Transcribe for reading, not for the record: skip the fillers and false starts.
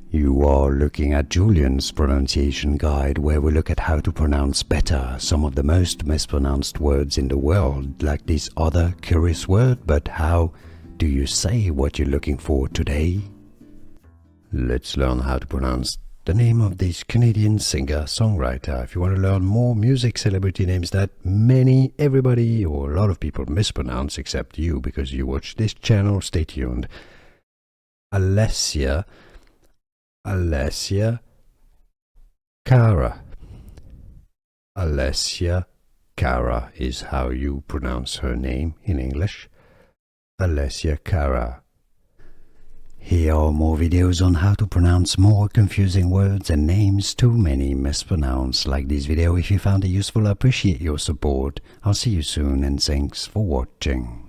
You are looking at Julian's pronunciation guide, where we look at how to pronounce better some of the most mispronounced words in the world, like this other curious word. But how do you say what you're looking for today? Let's learn how to pronounce the name of this Canadian singer-songwriter. If you want to learn more music celebrity names that everybody or a lot of people mispronounce except you because you watch this channel, stay tuned. Alessia Cara. Alessia Cara is how you pronounce her name in English. Alessia Cara. Here are more videos on how to pronounce more confusing words and names too many mispronounced. Like this video if you found it useful. I appreciate your support. I'll see you soon and thanks for watching.